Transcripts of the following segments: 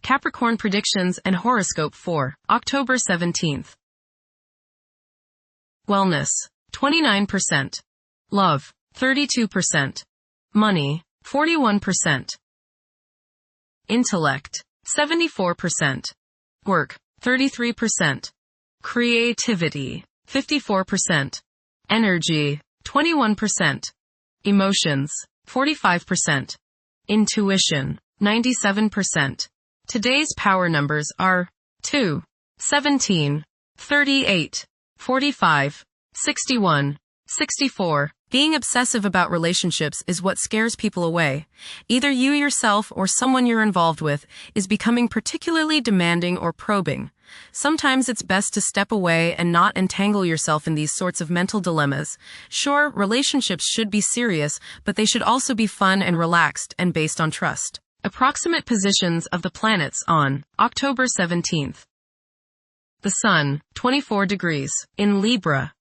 Capricorn predictions and horoscope for October 17th. Wellness, 29%. Love, 32%. Money, 41%. Intellect, 74%. Work, 33%. Creativity, 54%. Energy, 21%. Emotions, 45%. Intuition, 97%. Today's power numbers are 2, 17, 38, 45, 61, 64. Being obsessive about relationships is what scares people away. Either you yourself or someone you're involved with is becoming particularly demanding or probing. Sometimes it's best to step away and not entangle yourself in these sorts of mental dilemmas. Sure, relationships should be serious, but they should also be fun and relaxed and based on trust. Approximate positions of the planets on October 17th. The Sun, 24 degrees, in Libra.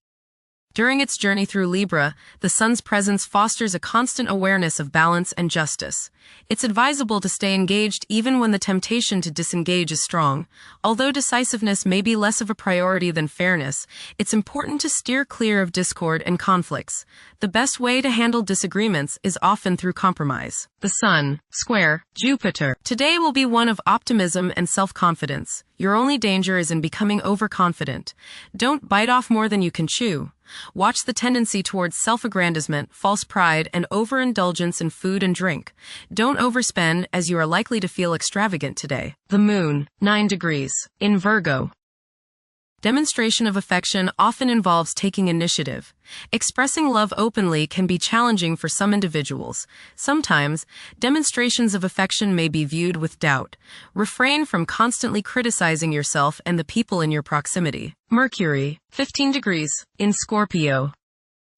During its journey through Libra, the Sun's presence fosters a constant awareness of balance and justice. It's advisable to stay engaged even when the temptation to disengage is strong. Although decisiveness may be less of a priority than fairness, it's important to steer clear of discord and conflicts. The best way to handle disagreements is often through compromise. The Sun, square, Jupiter. Today will be one of optimism and self-confidence. Your only danger is in becoming overconfident. Don't bite off more than you can chew. Watch the tendency towards self-aggrandizement, false pride, and overindulgence in food and drink. Don't overspend, as you are likely to feel extravagant today. The Moon, 9 degrees, in Virgo. Demonstration of affection often involves taking initiative. Expressing love openly can be challenging for some individuals. Sometimes, demonstrations of affection may be viewed with doubt. Refrain from constantly criticizing yourself and the people in your proximity. Mercury, 15 degrees, in Scorpio.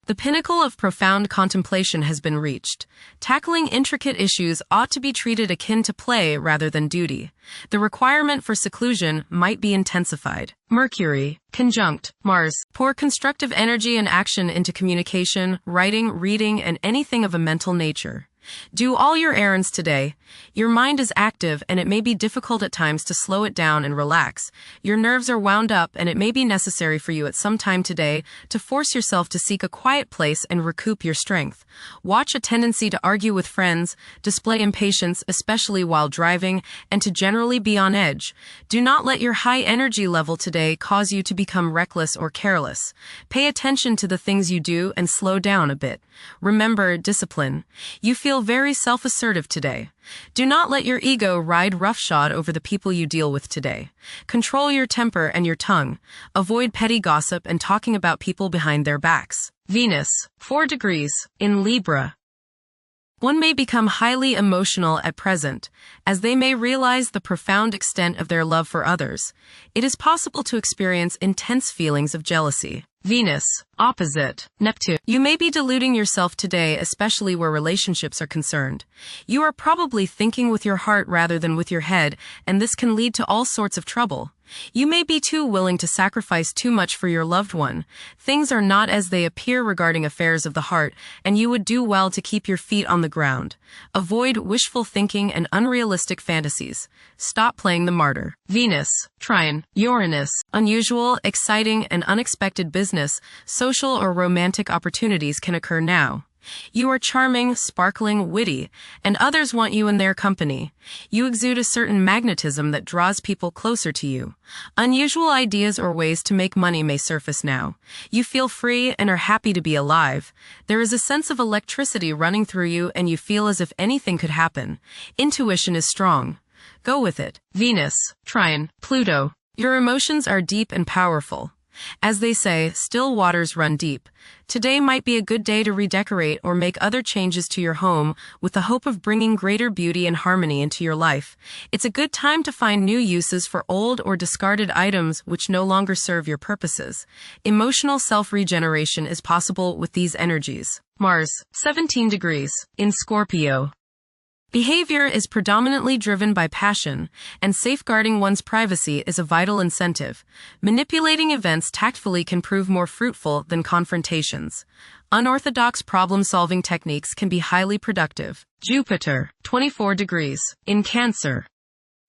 The pinnacle of profound contemplation has been reached. Tackling intricate issues ought to be treated akin to play rather than duty. The requirement for seclusion might be intensified. Mercury, conjunct Mars. Pour constructive energy and action into communication, writing, reading, and anything of a mental nature. Do all your errands today. Your mind is active and it may be difficult at times to slow it down and relax. Your nerves are wound up and it may be necessary for you at some time today to force yourself to seek a quiet place and recoup your strength. Watch a tendency to argue with friends, display impatience, especially while driving, and to generally be on edge. Do not let your high energy level today cause you to become reckless or careless. Pay attention to the things you do and slow down a bit. Remember discipline. You feel very self-assertive today. Do not let your ego ride roughshod over the people you deal with today. Control your temper and your tongue. Avoid petty gossip and talking about people behind their backs. Venus, 4 degrees, in Libra. One may become highly emotional at present, as they may realize the profound extent of their love for others. It is possible to experience intense feelings of jealousy. Venus, opposite Neptune. You may be deluding yourself today, especially where relationships are concerned. You are probably thinking with your heart rather than with your head, and this can lead to all sorts of trouble. You may be too willing to sacrifice too much for your loved one. Things are not as they appear regarding affairs of the heart, and you would do well to keep your feet on the ground. Avoid wishful thinking and unrealistic fantasies. Stop playing the martyr. Venus, trine Uranus. Unusual, exciting, and unexpected business, social or romantic opportunities can occur now. You are charming, sparkling, witty, and others want you in their company. You exude a certain magnetism that draws people closer to you. Unusual ideas or ways to make money may surface now. You feel free and are happy to be alive. There is a sense of electricity running through you and you feel as if anything could happen. Intuition is strong. Go with it. Venus, trine Pluto. Your emotions are deep and powerful. As they say, still waters run deep. Today might be a good day to redecorate or make other changes to your home with the hope of bringing greater beauty and harmony into your life. It's a good time to find new uses for old or discarded items which no longer serve your purposes. Emotional self-regeneration is possible with these energies. Mars, 17 degrees, in Scorpio. Behavior is predominantly driven by passion, and safeguarding one's privacy is a vital incentive. Manipulating events tactfully can prove more fruitful than confrontations. Unorthodox problem-solving techniques can be highly productive. Jupiter, 24 degrees, in Cancer.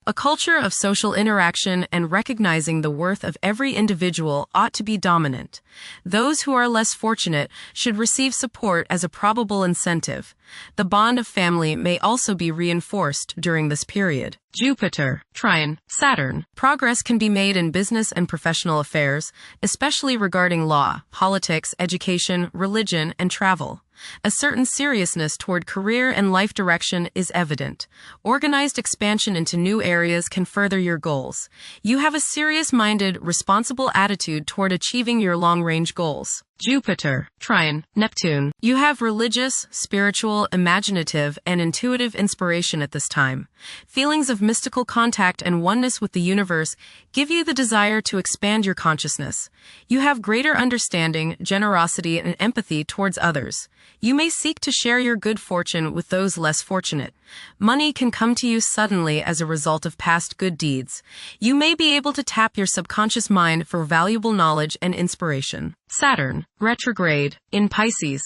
A culture of social interaction and recognizing the worth of every individual ought to be dominant. Those who are less fortunate should receive support as a probable incentive. The bond of family may also be reinforced during this period. Jupiter, trine, Saturn. Progress can be made in business and professional affairs, especially regarding law, politics, education, religion, and travel. A certain seriousness toward career and life direction is evident. Organized expansion into new areas can further your goals. You have a serious-minded, responsible attitude toward achieving your long-range goals. Jupiter, trine, Neptune. You have religious, spiritual, imaginative, and intuitive inspiration at this time. Feelings of mystical contact and oneness with the universe give you the desire to expand your consciousness. You have greater understanding, generosity, and empathy towards others. You may seek to share your good fortune with those less fortunate. Money can come to you suddenly as a result of past good deeds. You may be able to tap your subconscious mind for valuable knowledge and inspiration. Saturn, retrograde, in Pisces.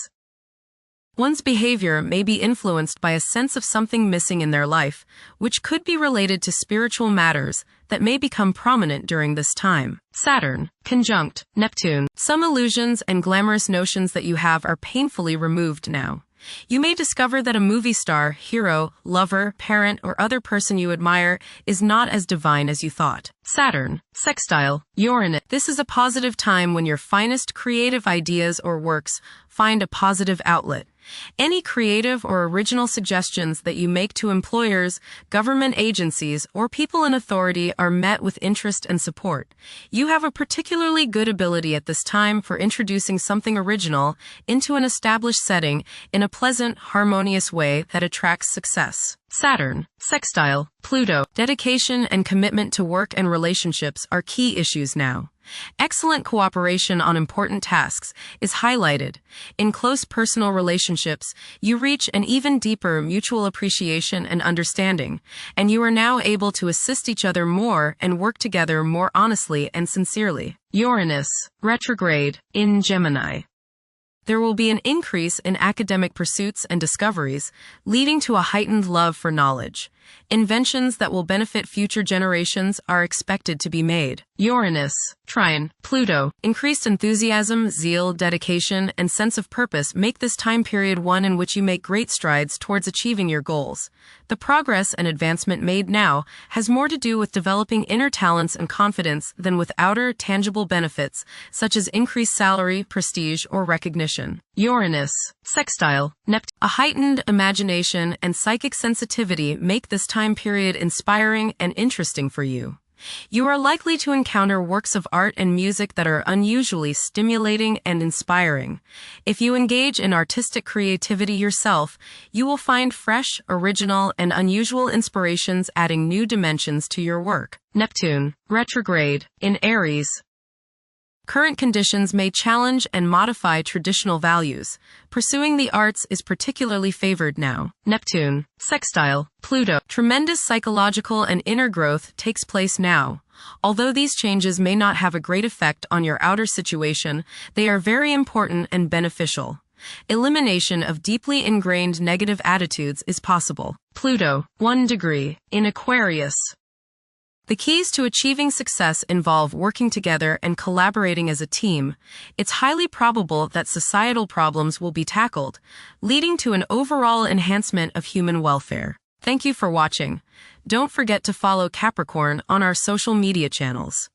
One's behavior may be influenced by a sense of something missing in their life, which could be related to spiritual matters that may become prominent during this time. Saturn, conjunct, Neptune. Some illusions and glamorous notions that you have are painfully removed now. You may discover that a movie star, hero, lover, parent, or other person you admire is not as divine as you thought. Saturn, sextile, Uranus. This is a positive time when your finest creative ideas or works find a positive outlet. Any creative or original suggestions that you make to employers, government agencies, or people in authority are met with interest and support. You have a particularly good ability at this time for introducing something original into an established setting in a pleasant, harmonious way that attracts success. Saturn, sextile, Pluto. Dedication and commitment to work and relationships are key issues now. Excellent cooperation on important tasks is highlighted. In close personal relationships, you reach an even deeper mutual appreciation and understanding, and you are now able to assist each other more and work together more honestly and sincerely. Uranus, retrograde, in Gemini. There will be an increase in academic pursuits and discoveries, leading to a heightened love for knowledge. Inventions that will benefit future generations are expected to be made. Uranus, trine, Pluto. Increased enthusiasm, zeal, dedication, and sense of purpose make this time period one in which you make great strides towards achieving your goals. The progress and advancement made now has more to do with developing inner talents and confidence than with outer, tangible benefits, such as increased salary, prestige, or recognition. Uranus, sextile, Neptune. A heightened imagination and psychic sensitivity make this time period inspiring and interesting for you. You are likely to encounter works of art and music that are unusually stimulating and inspiring. If you engage in artistic creativity yourself, you will find fresh, original, and unusual inspirations adding new dimensions to your work. Neptune, retrograde, in Aries. Current conditions may challenge and modify traditional values. Pursuing the arts is particularly favored now. Neptune, sextile, Pluto. Tremendous psychological and inner growth takes place now. Although these changes may not have a great effect on your outer situation, they are very important and beneficial. Elimination of deeply ingrained negative attitudes is possible. Pluto, 1 degree, in Aquarius. The keys to achieving success involve working together and collaborating as a team. It's highly probable that societal problems will be tackled, leading to an overall enhancement of human welfare. Thank you for watching. Don't forget to follow Capricorn on our social media channels.